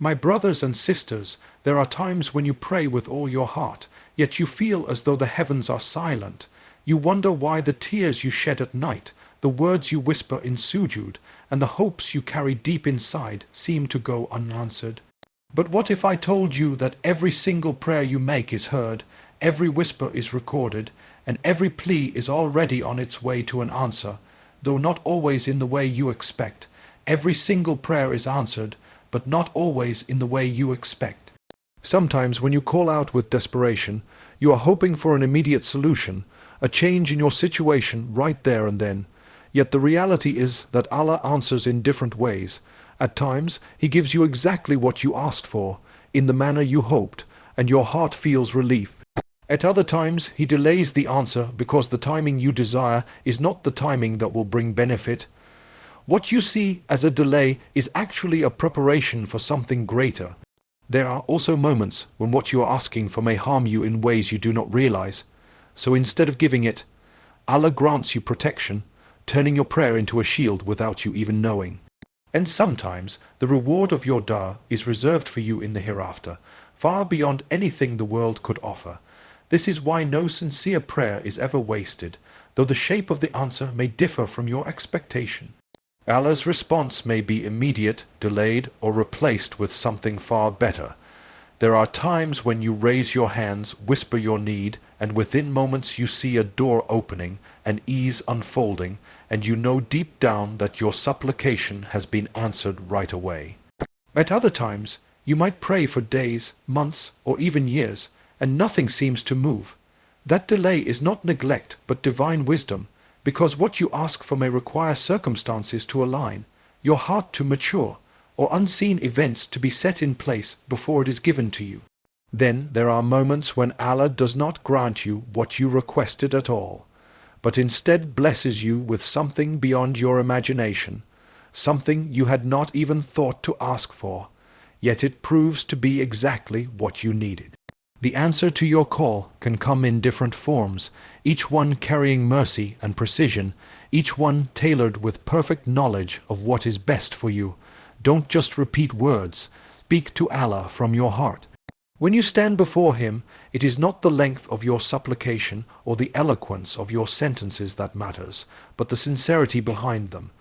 My brothers and sisters, there are times when you pray with all your heart, yet you feel as though the heavens are silent. You wonder why the tears you shed at night, the words you whisper in sujood, and the hopes you carry deep inside seem to go unanswered. But what if I told you that every single prayer you make is heard, every whisper is recorded, and every plea is already on its way to an answer, though not always in the way you expect. Every single prayer is answered, but not always in the way you expect. Sometimes when you call out with desperation, you are hoping for an immediate solution, a change in your situation right there and then. Yet the reality is that Allah answers in different ways. At times, He gives you exactly what you asked for, in the manner you hoped, and your heart feels relief. At other times, He delays the answer because the timing you desire is not the timing that will bring benefit. What you see as a delay is actually a preparation for something greater. There are also moments when what you are asking for may harm you in ways you do not realize. So instead of giving it, Allah grants you protection, turning your prayer into a shield without you even knowing. And sometimes the reward of your dua is reserved for you in the hereafter, far beyond anything the world could offer. This is why no sincere prayer is ever wasted, though the shape of the answer may differ from your expectation. Allah's response may be immediate, delayed, or replaced with something far better. There are times when you raise your hands, whisper your need, and within moments you see a door opening, an ease unfolding, and you know deep down that your supplication has been answered right away. At other times, you might pray for days, months, or even years, and nothing seems to move. That delay is not neglect but divine wisdom, because what you ask for may require circumstances to align, your heart to mature, or unseen events to be set in place before it is given to you. Then there are moments when Allah does not grant you what you requested at all, but instead blesses you with something beyond your imagination, something you had not even thought to ask for, yet it proves to be exactly what you needed. The answer to your call can come in different forms, each one carrying mercy and precision, each one tailored with perfect knowledge of what is best for you. Don't just repeat words, speak to Allah from your heart. When you stand before Him, it is not the length of your supplication or the eloquence of your sentences that matters, but the sincerity behind them.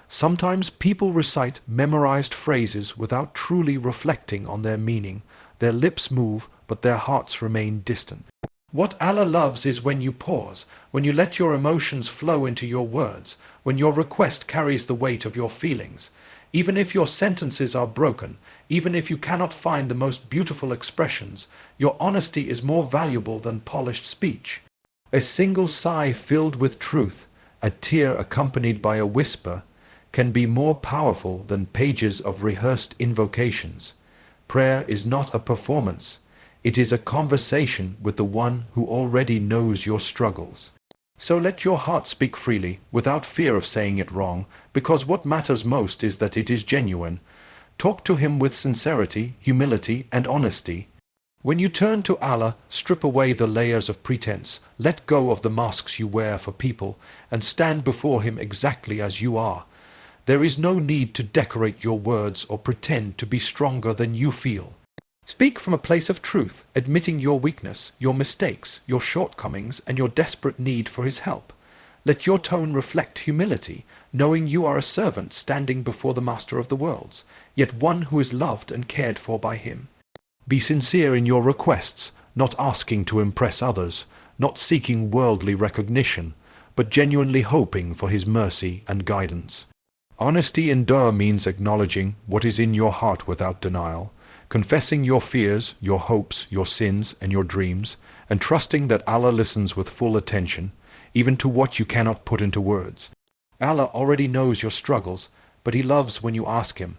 Sometimes people recite memorized phrases without truly reflecting on their meaning. Their lips move, but their hearts remain distant. What Allah loves is when you pause, when you let your emotions flow into your words, when your request carries the weight of your feelings. Even if your sentences are broken, even if you cannot find the most beautiful expressions, your honesty is more valuable than polished speech. A single sigh filled with truth, a tear accompanied by a whisper, can be more powerful than pages of rehearsed invocations. Prayer is not a performance. It is a conversation with the one who already knows your struggles. So let your heart speak freely, without fear of saying it wrong, because what matters most is that it is genuine. Talk to Him with sincerity, humility, and honesty. When you turn to Allah, strip away the layers of pretense, let go of the masks you wear for people, and stand before Him exactly as you are. There is no need to decorate your words or pretend to be stronger than you feel. Speak from a place of truth, admitting your weakness, your mistakes, your shortcomings, and your desperate need for His help. Let your tone reflect humility, knowing you are a servant standing before the Master of the worlds, yet one who is loved and cared for by Him. Be sincere in your requests, not asking to impress others, not seeking worldly recognition, but genuinely hoping for His mercy and guidance. Honesty in dua means acknowledging what is in your heart without denial, confessing your fears, your hopes, your sins, and your dreams, and trusting that Allah listens with full attention, even to what you cannot put into words. Allah already knows your struggles, but He loves when you ask Him.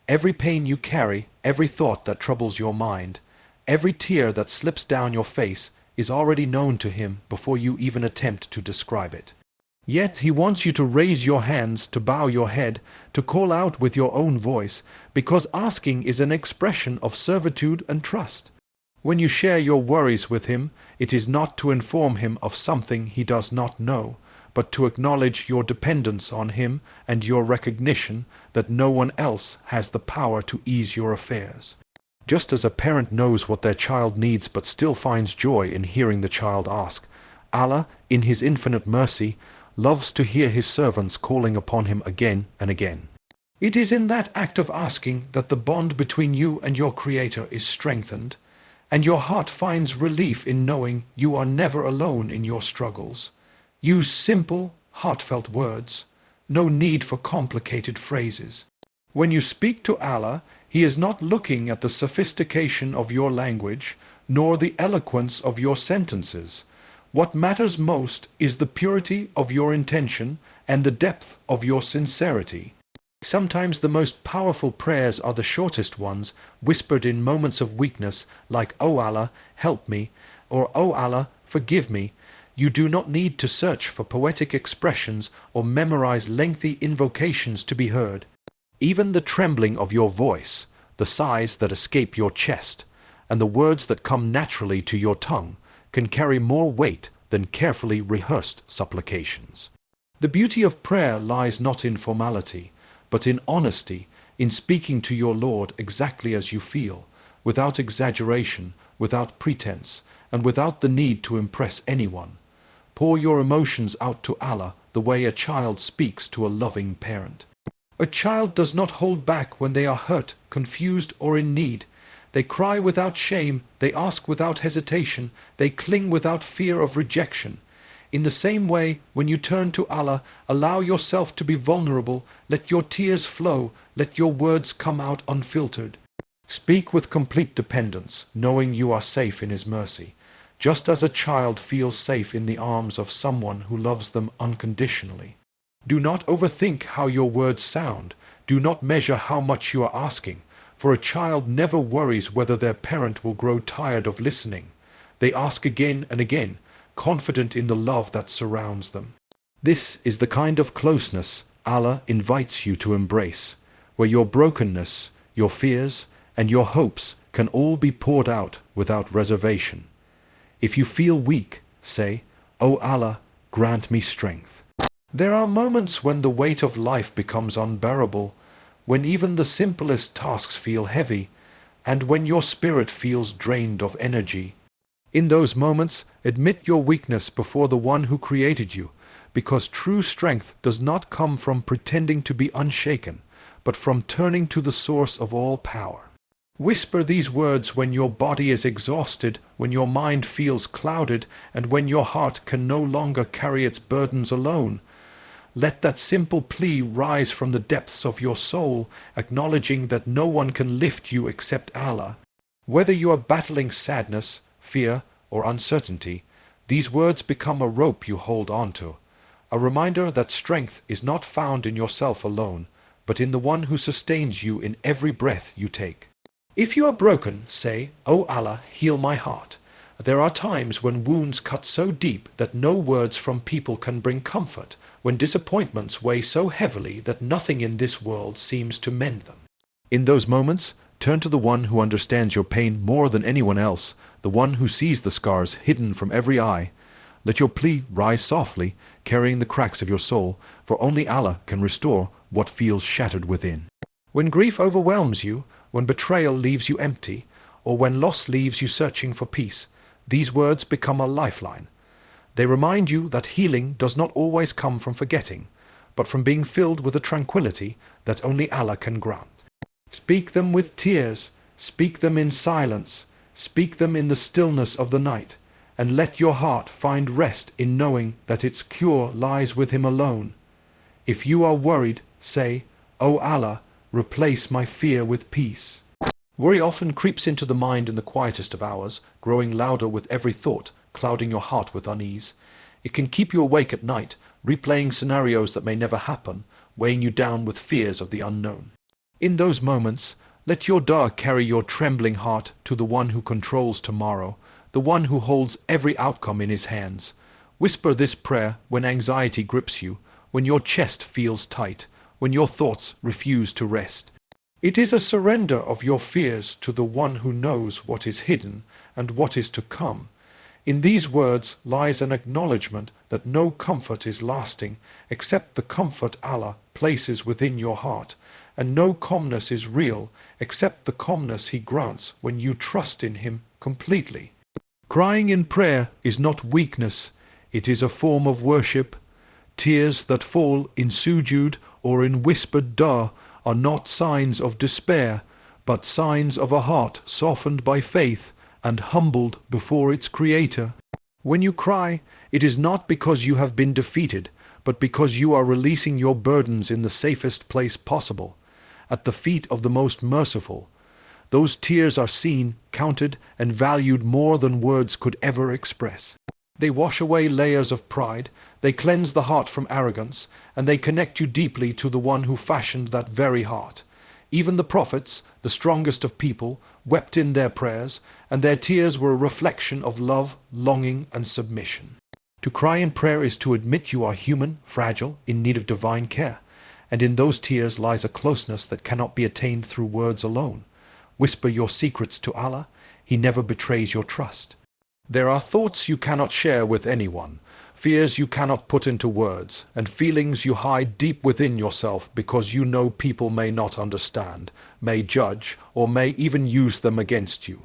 Every pain you carry, every thought that troubles your mind, every tear that slips down your face is already known to Him before you even attempt to describe it. Yet He wants you to raise your hands, to bow your head, to call out with your own voice, because asking is an expression of servitude and trust. When you share your worries with Him, it is not to inform Him of something He does not know, but to acknowledge your dependence on Him and your recognition that no one else has the power to ease your affairs. Just as a parent knows what their child needs but still finds joy in hearing the child ask, Allah, in His infinite mercy, loves to hear His servants calling upon Him again and again. It is in that act of asking that the bond between you and your Creator is strengthened, and your heart finds relief in knowing you are never alone in your struggles. Use simple, heartfelt words. No need for complicated phrases. When you speak to Allah, He is not looking at the sophistication of your language, nor the eloquence of your sentences. What matters most is the purity of your intention and the depth of your sincerity. Sometimes the most powerful prayers are the shortest ones, whispered in moments of weakness, like, "O Allah, help me," or "O Allah, forgive me." You do not need to search for poetic expressions or memorize lengthy invocations to be heard. Even the trembling of your voice, the sighs that escape your chest, and the words that come naturally to your tongue can carry more weight than carefully rehearsed supplications. The beauty of prayer lies not in formality, but in honesty, in speaking to your Lord exactly as you feel, without exaggeration, without pretense, and without the need to impress anyone. Pour your emotions out to Allah the way a child speaks to a loving parent. A child does not hold back when they are hurt, confused, or in need. They cry without shame, they ask without hesitation, they cling without fear of rejection. In the same way, when you turn to Allah, allow yourself to be vulnerable, let your tears flow, let your words come out unfiltered. Speak with complete dependence, knowing you are safe in His mercy, just as a child feels safe in the arms of someone who loves them unconditionally. Do not overthink how your words sound. Do not measure how much you are asking, for a child never worries whether their parent will grow tired of listening. They ask again and again, confident in the love that surrounds them. This is the kind of closeness Allah invites you to embrace, where your brokenness, your fears, and your hopes can all be poured out without reservation. If you feel weak, say, "O Allah, grant me strength." There are moments when the weight of life becomes unbearable, when even the simplest tasks feel heavy, and when your spirit feels drained of energy. In those moments, admit your weakness before the One who created you, because true strength does not come from pretending to be unshaken, but from turning to the source of all power. Whisper these words when your body is exhausted, when your mind feels clouded, and when your heart can no longer carry its burdens alone. Let that simple plea rise from the depths of your soul, acknowledging that no one can lift you except Allah. Whether you are battling sadness, fear, or uncertainty, these words become a rope you hold on to, a reminder that strength is not found in yourself alone, but in the One who sustains you in every breath you take. If you are broken, say, "O Allah, heal my heart." There are times when wounds cut so deep that no words from people can bring comfort, when disappointments weigh so heavily that nothing in this world seems to mend them. In those moments, turn to the One who understands your pain more than anyone else, the One who sees the scars hidden from every eye. Let your plea rise softly, carrying the cracks of your soul, for only Allah can restore what feels shattered within. When grief overwhelms you, when betrayal leaves you empty, or when loss leaves you searching for peace, these words become a lifeline. They remind you that healing does not always come from forgetting, but from being filled with a tranquility that only Allah can grant. Speak them with tears, speak them in silence, speak them in the stillness of the night, and let your heart find rest in knowing that its cure lies with Him alone. If you are worried, say, "O Allah, replace my fear with peace." Worry often creeps into the mind in the quietest of hours, growing louder with every thought, clouding your heart with unease. It can keep you awake at night, replaying scenarios that may never happen, weighing you down with fears of the unknown. In those moments, let your dua carry your trembling heart to the One who controls tomorrow, the One who holds every outcome in His hands. Whisper this prayer when anxiety grips you, when your chest feels tight, when your thoughts refuse to rest. It is a surrender of your fears to the One who knows what is hidden and what is to come. In these words lies an acknowledgement that no comfort is lasting except the comfort Allah places within your heart, and no calmness is real except the calmness He grants when you trust in Him completely. Crying in prayer is not weakness, it is a form of worship. Tears that fall in sujood or in whispered dua are not signs of despair, but signs of a heart softened by faith and humbled before its Creator. When you cry, it is not because you have been defeated, but because you are releasing your burdens in the safest place possible, at the feet of the most merciful. Those tears are seen, counted, and valued more than words could ever express. They wash away layers of pride, they cleanse the heart from arrogance, and they connect you deeply to the one who fashioned that very heart. Even the prophets, the strongest of people, wept in their prayers, and their tears were a reflection of love, longing, and submission. To cry in prayer is to admit you are human, fragile, in need of divine care, and in those tears lies a closeness that cannot be attained through words alone. Whisper your secrets to Allah, He never betrays your trust. There are thoughts you cannot share with anyone, fears you cannot put into words, and feelings you hide deep within yourself because you know people may not understand, may judge, or may even use them against you.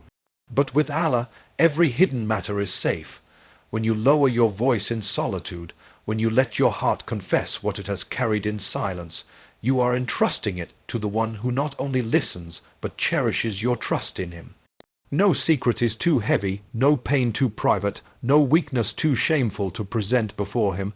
But with Allah, every hidden matter is safe. When you lower your voice in solitude, when you let your heart confess what it has carried in silence, you are entrusting it to the one who not only listens, but cherishes your trust in Him. No secret is too heavy, no pain too private, no weakness too shameful to present before Him.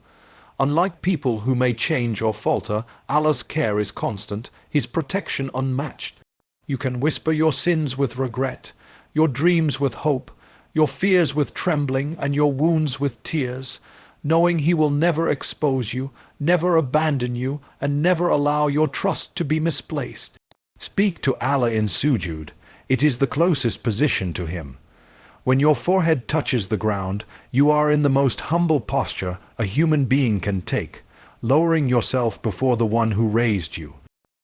Unlike people who may change or falter, Allah's care is constant, His protection unmatched. You can whisper your sins with regret, your dreams with hope, your fears with trembling, and your wounds with tears, knowing He will never expose you, never abandon you, and never allow your trust to be misplaced. Speak to Allah in sujood. It is the closest position to Him. When your forehead touches the ground, you are in the most humble posture a human being can take, lowering yourself before the one who raised you.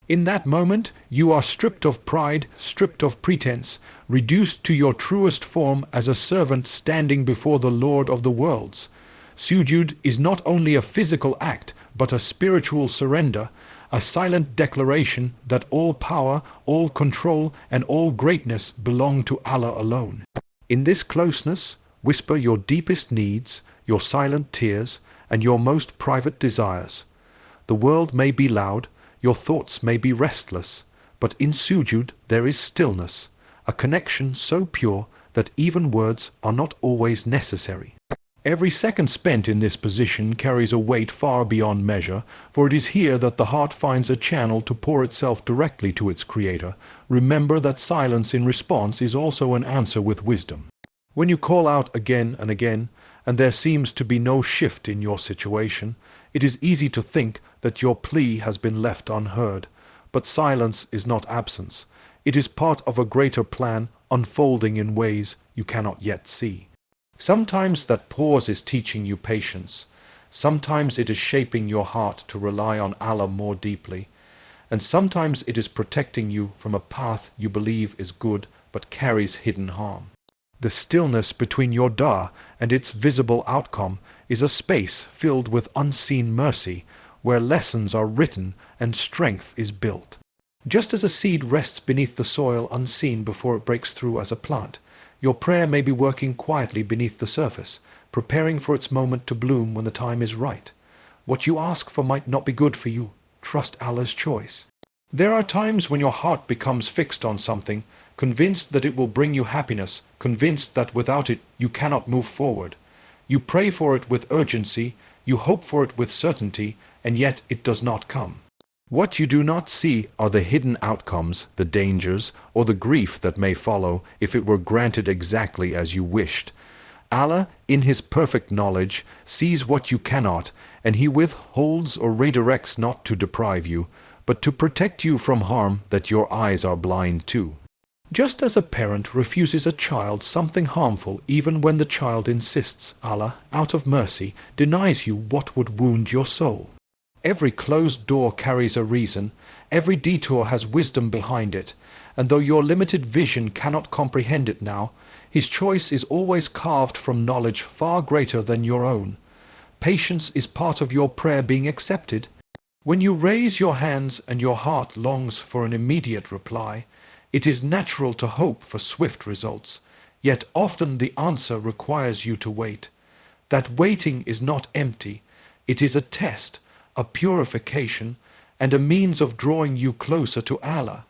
In that moment, you are stripped of pride, stripped of pretense, reduced to your truest form as a servant standing before the Lord of the worlds. Sujood is not only a physical act, but a spiritual surrender, a silent declaration that all power, all control, and all greatness belong to Allah alone. In this closeness, whisper your deepest needs, your silent tears, and your most private desires. The world may be loud, your thoughts may be restless, but in sujood there is stillness, a connection so pure that even words are not always necessary. Every second spent in this position carries a weight far beyond measure, for it is here that the heart finds a channel to pour itself directly to its Creator. Remember that silence in response is also an answer with wisdom. When you call out again and again, and there seems to be no shift in your situation, it is easy to think that your plea has been left unheard. But silence is not absence. It is part of a greater plan unfolding in ways you cannot yet see. Sometimes that pause is teaching you patience. Sometimes it is shaping your heart to rely on Allah more deeply. And sometimes it is protecting you from a path you believe is good but carries hidden harm. The stillness between your dua and its visible outcome is a space filled with unseen mercy, where lessons are written and strength is built. Just as a seed rests beneath the soil unseen before it breaks through as a plant, your prayer may be working quietly beneath the surface, preparing for its moment to bloom when the time is right. What you ask for might not be good for you. Trust Allah's choice. There are times when your heart becomes fixed on something, convinced that it will bring you happiness, convinced that without it you cannot move forward. You pray for it with urgency, you hope for it with certainty, and yet it does not come. What you do not see are the hidden outcomes, the dangers, or the grief that may follow if it were granted exactly as you wished. Allah, in His perfect knowledge, sees what you cannot, and He withholds or redirects not to deprive you, but to protect you from harm that your eyes are blind to. Just as a parent refuses a child something harmful even when the child insists, Allah, out of mercy, denies you what would wound your soul. Every closed door carries a reason, every detour has wisdom behind it, and though your limited vision cannot comprehend it now, his choice is always carved from knowledge far greater than your own. Patience is part of your prayer being accepted. When you raise your hands and your heart longs for an immediate reply, it is natural to hope for swift results, yet often the answer requires you to wait. That waiting is not empty, it is a test, a purification, and a means of drawing you closer to Allah.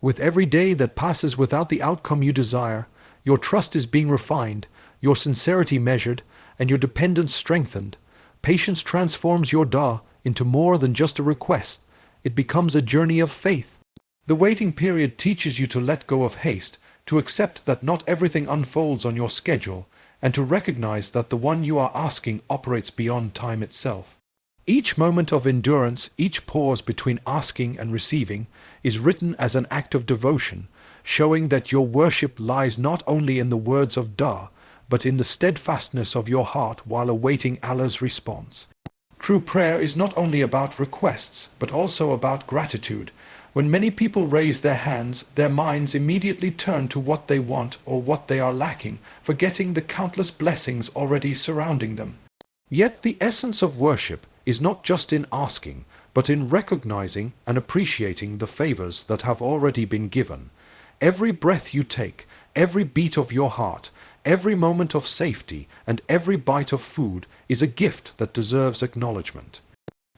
With every day that passes without the outcome you desire, your trust is being refined, your sincerity measured, and your dependence strengthened. Patience transforms your dua into more than just a request. It becomes a journey of faith. The waiting period teaches you to let go of haste, to accept that not everything unfolds on your schedule, and to recognize that the one you are asking operates beyond time itself. Each moment of endurance, each pause between asking and receiving, is written as an act of devotion, showing that your worship lies not only in the words of dua, but in the steadfastness of your heart while awaiting Allah's response. True prayer is not only about requests, but also about gratitude. When many people raise their hands, their minds immediately turn to what they want or what they are lacking, forgetting the countless blessings already surrounding them. Yet the essence of worship is not just in asking, but in recognizing and appreciating the favors that have already been given. Every breath you take, every beat of your heart, every moment of safety, and every bite of food is a gift that deserves acknowledgement.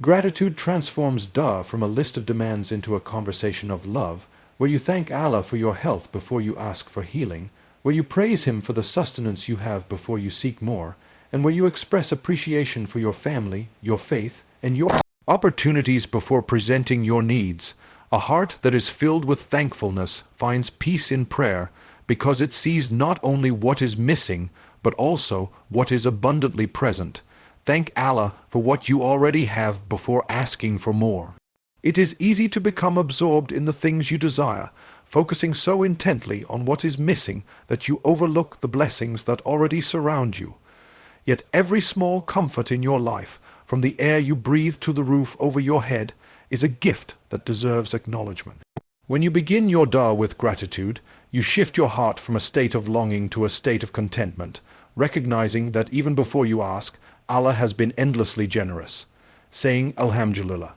Gratitude transforms dua from a list of demands into a conversation of love, where you thank Allah for your health before you ask for healing, where you praise Him for the sustenance you have before you seek more, and where you express appreciation for your family, your faith, and your opportunities before presenting your needs. A heart that is filled with thankfulness finds peace in prayer because it sees not only what is missing, but also what is abundantly present. Thank Allah for what you already have before asking for more. It is easy to become absorbed in the things you desire, focusing so intently on what is missing that you overlook the blessings that already surround you. Yet every small comfort in your life, from the air you breathe to the roof over your head, is a gift that deserves acknowledgement. When you begin your dua with gratitude, you shift your heart from a state of longing to a state of contentment, recognizing that even before you ask, Allah has been endlessly generous, saying Alhamdulillah.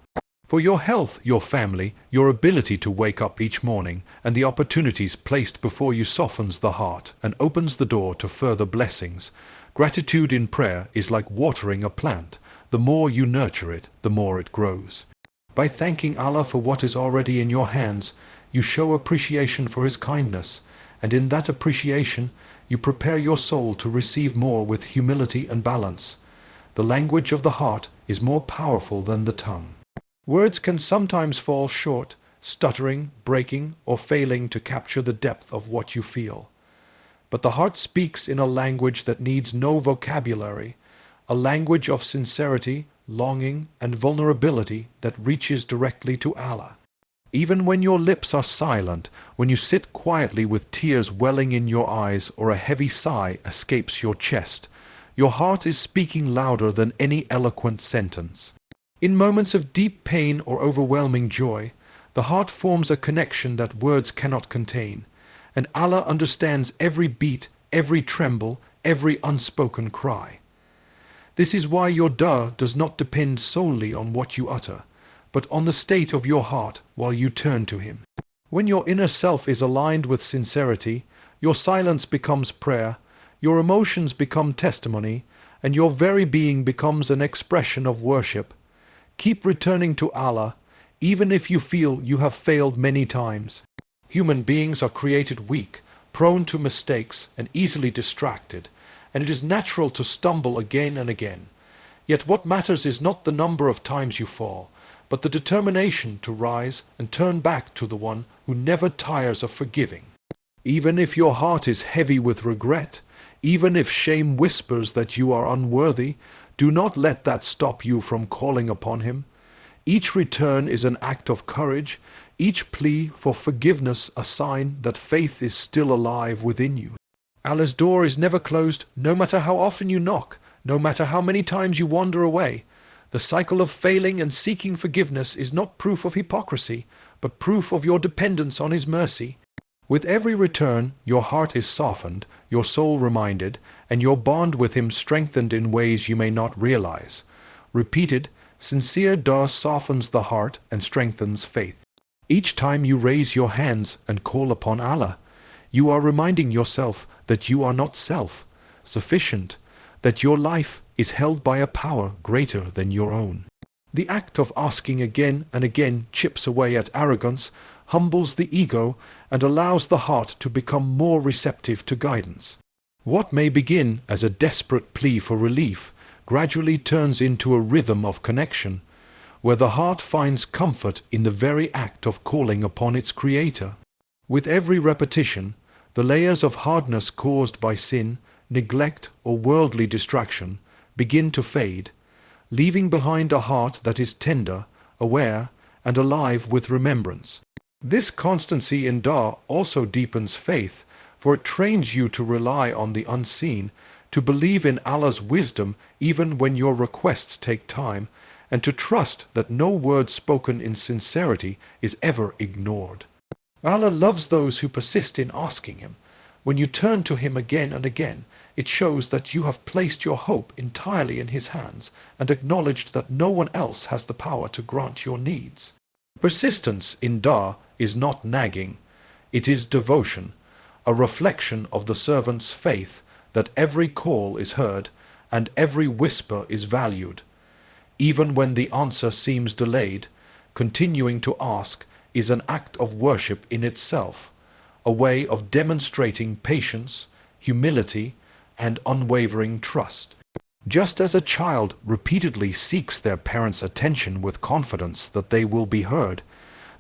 For your health, your family, your ability to wake up each morning, and the opportunities placed before you softens the heart and opens the door to further blessings. Gratitude in prayer is like watering a plant. The more you nurture it, the more it grows. By thanking Allah for what is already in your hands, you show appreciation for His kindness, and in that appreciation, you prepare your soul to receive more with humility and balance. The language of the heart is more powerful than the tongue. Words can sometimes fall short, stuttering, breaking, or failing to capture the depth of what you feel. But the heart speaks in a language that needs no vocabulary, a language of sincerity, longing, and vulnerability that reaches directly to Allah. Even when your lips are silent, when you sit quietly with tears welling in your eyes or a heavy sigh escapes your chest, your heart is speaking louder than any eloquent sentence. In moments of deep pain or overwhelming joy, the heart forms a connection that words cannot contain, and Allah understands every beat, every tremble, every unspoken cry. This is why your dua does not depend solely on what you utter, but on the state of your heart while you turn to Him. When your inner self is aligned with sincerity, your silence becomes prayer, your emotions become testimony, and your very being becomes an expression of worship. Keep returning to Allah, even if you feel you have failed many times. Human beings are created weak, prone to mistakes, and easily distracted, and it is natural to stumble again and again. Yet what matters is not the number of times you fall, but the determination to rise and turn back to the one who never tires of forgiving. Even if your heart is heavy with regret, even if shame whispers that you are unworthy, do not let that stop you from calling upon Him. Each return is an act of courage, each plea for forgiveness a sign that faith is still alive within you. Allah's door is never closed, no matter how often you knock, no matter how many times you wander away. The cycle of failing and seeking forgiveness is not proof of hypocrisy, but proof of your dependence on His mercy. With every return, your heart is softened, your soul reminded, and your bond with him strengthened in ways you may not realize. Repeated, sincere dua softens the heart and strengthens faith. Each time you raise your hands and call upon Allah, you are reminding yourself that you are not self-sufficient, that your life is held by a power greater than your own. The act of asking again and again chips away at arrogance, humbles the ego, and allows the heart to become more receptive to guidance. What may begin as a desperate plea for relief gradually turns into a rhythm of connection, where the heart finds comfort in the very act of calling upon its Creator. With every repetition, the layers of hardness caused by sin, neglect, or worldly distraction begin to fade, leaving behind a heart that is tender, aware, and alive with remembrance. This constancy in dua also deepens faith, for it trains you to rely on the unseen, to believe in Allah's wisdom even when your requests take time, and to trust that no word spoken in sincerity is ever ignored. Allah loves those who persist in asking Him. When you turn to Him again and again, it shows that you have placed your hope entirely in His hands and acknowledged that no one else has the power to grant your needs. Persistence in dua is not nagging, it is devotion, a reflection of the servant's faith that every call is heard and every whisper is valued. Even when the answer seems delayed, continuing to ask is an act of worship in itself, a way of demonstrating patience, humility, and unwavering trust. Just as a child repeatedly seeks their parents' attention with confidence that they will be heard,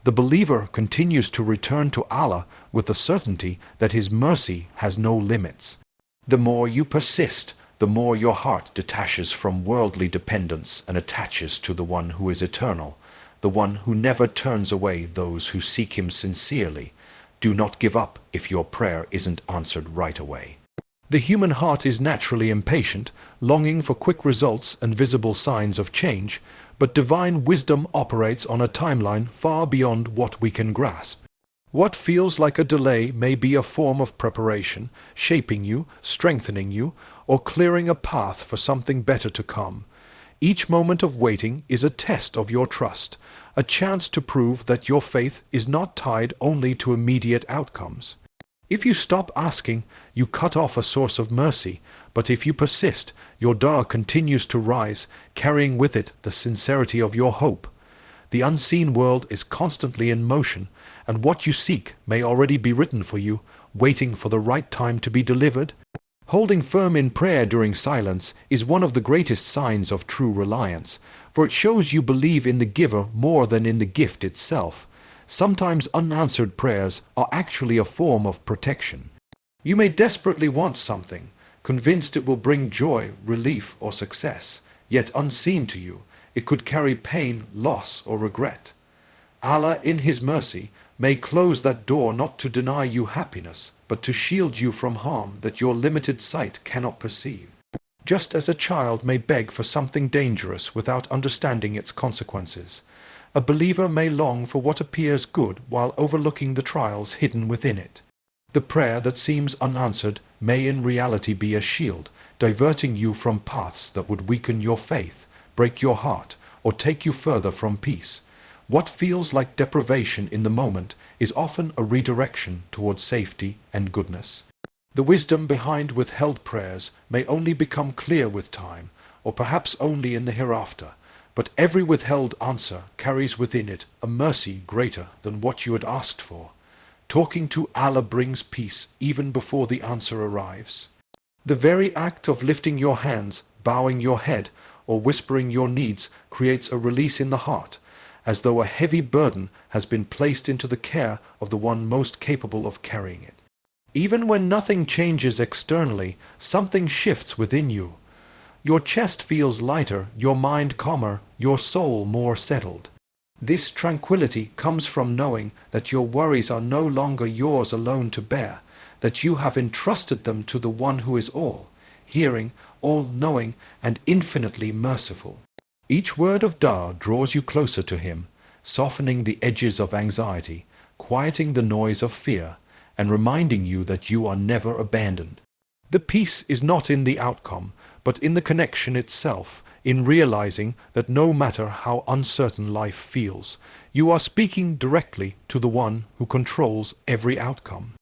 the believer continues to return to Allah with the certainty that His mercy has no limits. The more you persist, the more your heart detaches from worldly dependence and attaches to the one who is eternal, the one who never turns away those who seek Him sincerely. Do not give up if your prayer isn't answered right away. The human heart is naturally impatient, longing for quick results and visible signs of change, but divine wisdom operates on a timeline far beyond what we can grasp. What feels like a delay may be a form of preparation, shaping you, strengthening you, or clearing a path for something better to come. Each moment of waiting is a test of your trust, a chance to prove that your faith is not tied only to immediate outcomes. If you stop asking, you cut off a source of mercy, but if you persist, your dua continues to rise, carrying with it the sincerity of your hope. The unseen world is constantly in motion, and what you seek may already be written for you, waiting for the right time to be delivered. Holding firm in prayer during silence is one of the greatest signs of true reliance, for it shows you believe in the giver more than in the gift itself. Sometimes unanswered prayers are actually a form of protection. You may desperately want something, convinced it will bring joy, relief, or success, yet unseen to you, it could carry pain, loss, or regret. Allah, in His mercy, may close that door not to deny you happiness, but to shield you from harm that your limited sight cannot perceive. Just as a child may beg for something dangerous without understanding its consequences, a believer may long for what appears good while overlooking the trials hidden within it. The prayer that seems unanswered may in reality be a shield, diverting you from paths that would weaken your faith, break your heart, or take you further from peace. What feels like deprivation in the moment is often a redirection towards safety and goodness. The wisdom behind withheld prayers may only become clear with time, or perhaps only in the hereafter. But every withheld answer carries within it a mercy greater than what you had asked for. Talking to Allah brings peace even before the answer arrives. The very act of lifting your hands, bowing your head, or whispering your needs creates a release in the heart, as though a heavy burden has been placed into the care of the one most capable of carrying it. Even when nothing changes externally, something shifts within you. Your chest feels lighter, your mind calmer, your soul more settled. This tranquility comes from knowing that your worries are no longer yours alone to bear, that you have entrusted them to the one who is all, hearing, all-knowing, and infinitely merciful. Each word of dua draws you closer to Him, softening the edges of anxiety, quieting the noise of fear, and reminding you that you are never abandoned. The peace is not in the outcome, but in the connection itself, in realizing that no matter how uncertain life feels, you are speaking directly to the one who controls every outcome.